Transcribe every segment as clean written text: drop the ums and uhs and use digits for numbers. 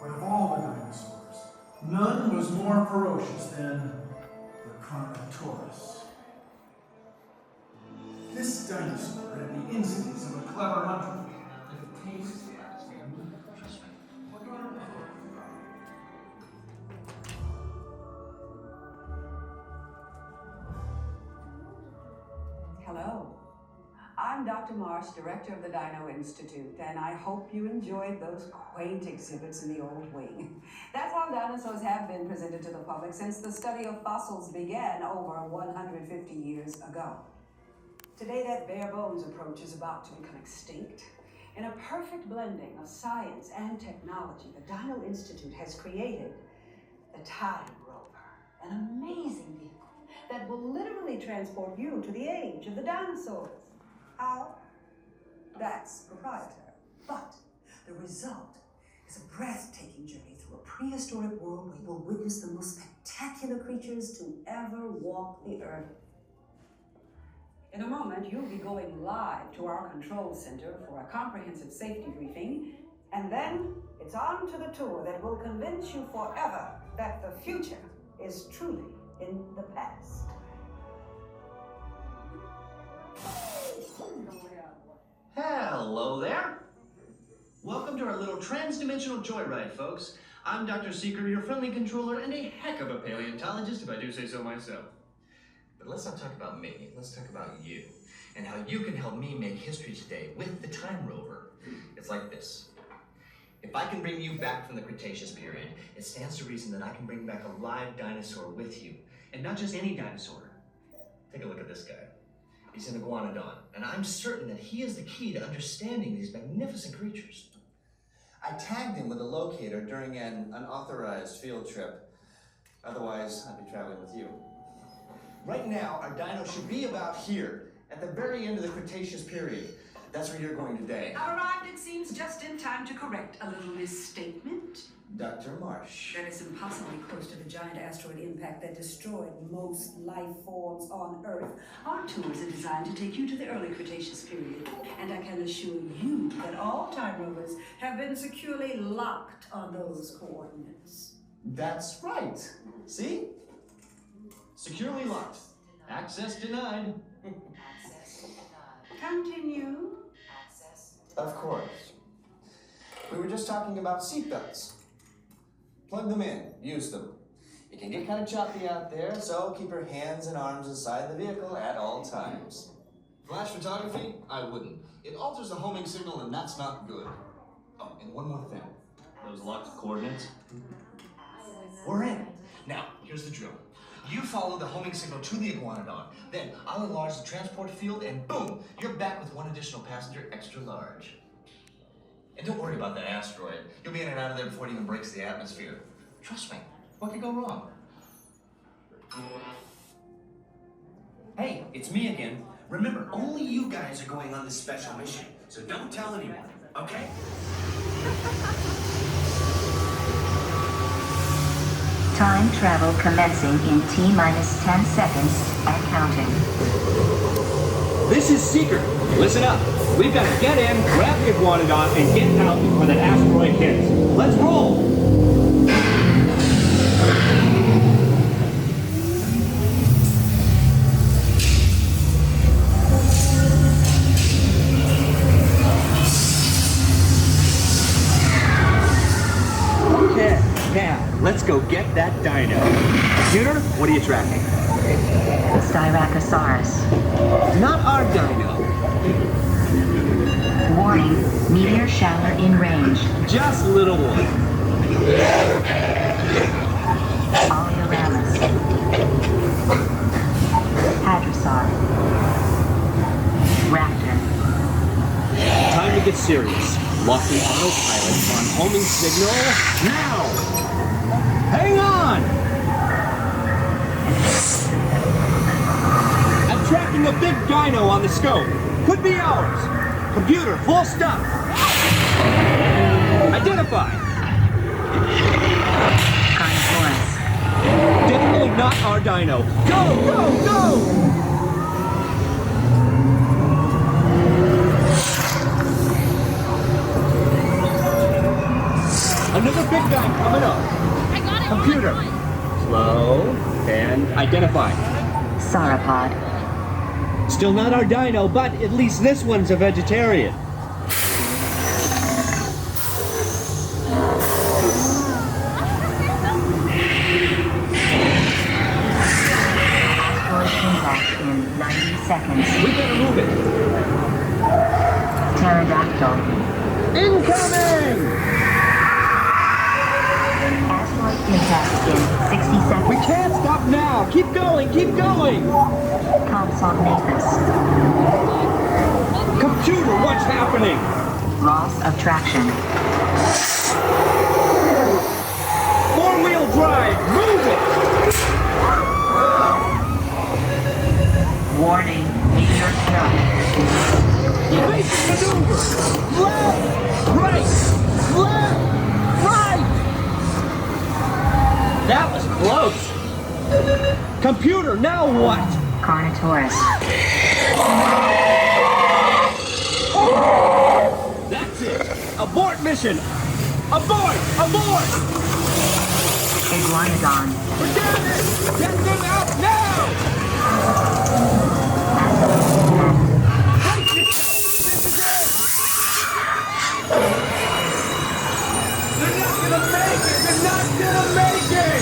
But of all the dinosaurs, none was more ferocious than the Carnotaurus. This dinosaur had the instincts of a clever hunter, and a taste. Hello. I'm Dr. Marsh, director of the Dino Institute, and I hope you enjoyed those quaint exhibits in the old wing. That's how dinosaurs have been presented to the public since the study of fossils began over 150 years ago. Today, that bare bones approach is about to become extinct. In a perfect blending of science and technology, the Dino Institute has created the Time Rover, an amazing vehicle that will literally transport you to the age of the dinosaurs. How? That's proprietary. But the result is a breathtaking journey through a prehistoric world where you will witness the most spectacular creatures to ever walk the earth. In a moment, you'll be going live to our control center for a comprehensive safety briefing, and then it's on to the tour that will convince you forever that the future is truly in the past. Hello there. Welcome to our little trans-dimensional joyride, folks. I'm Dr. Seeker, your friendly controller, and a heck of a paleontologist, if I do say so myself. But let's not talk about me. Let's talk about you and how you can help me make history today with the Time Rover. It's like this. If I can bring you back from the Cretaceous period, it stands to reason that I can bring back a live dinosaur with you. And not just any dinosaur. Take a look at this guy. He's an iguanodon, and I'm certain that he is the key to understanding these magnificent creatures. I tagged him with a locator during an unauthorized field trip. Otherwise, I'd be traveling with you. Right now, our dino should be about here, at the very end of the Cretaceous period. That's where you're going today. Arrived, it seems, just in time to correct a little misstatement. Dr. Marsh. That is impossibly close to the giant asteroid impact that destroyed most life forms on Earth. Our tours are designed to take you to the early Cretaceous period, and I can assure you that all time rovers have been securely locked on those coordinates. That's right. See? Securely locked. Access denied. Continue. Of course. We were just talking about seatbelts. Plug them in, use them. It can get kind of choppy out there, so keep your hands and arms inside the vehicle at all times. Flash photography? I wouldn't. It alters the homing signal, and that's not good. Oh, and one more thing. Those locked coordinates. We're in. Now, here's the drill. You follow the homing signal to the iguanodon. Then I'll enlarge the transport field, and boom, you're back with one additional passenger extra large. And don't worry about that asteroid. You'll be in and out of there before it even breaks the atmosphere. Trust me, what could go wrong? Hey, it's me again. Remember, only you guys are going on this special mission, so don't tell anyone, okay? Time travel commencing in T-minus 10 seconds and counting. This is Seeker. Listen up. We've got to get in, grab the iguanodon, and get out before that asteroid hits. Let's roll! Okay, now, let's go get that dino. Computer, what are you tracking? Styracosaurus. Not our dino. Warning, meteor shower in range. Just little one. Oleoramus. Hadrosaur. Raptor. Time to get serious. Locking autopilot on homing signal now! Hang on! I'm tracking a big dino on the scope. Could be ours. Computer, full stop. Identify. Carnotaurus. Definitely not our dino. Go, go, go! Another big guy coming up. Computer. Slow and identify. Sauropod. Still not our dino, but at least this one's a vegetarian. Asteroid impact in 90 seconds. We better move it. Pterodactyl. Incoming! Asteroid impact in 60 seconds. We can't stop now. Keep going, keep going. Compsognathus. Computer, what's happening? Loss of traction. Four-wheel drive, move it! Warning, Meteor Stirke. Evasive maneuver! Left! Right! Left! Right! That was close! Computer, now what? Carnotaurus. That's it! Abort mission! Abort! Abort! Iguanodon. Forget it! Get them out now! Brace yourself! This is it! They're not gonna make it! They're not gonna make it!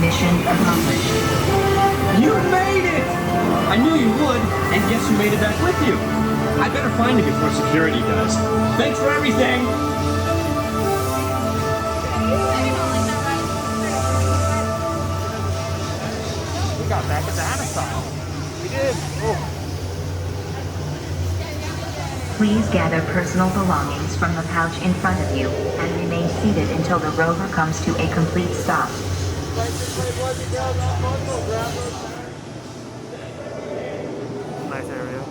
Mission accomplished. You made it! I knew you would, and guess who made it back with you? I better find it before security does. Thanks for everything! We got back at the Dinosaur. We did. Oh. Please gather personal belongings from the pouch in front of you and remain seated until the rover comes to a complete stop. Nice area.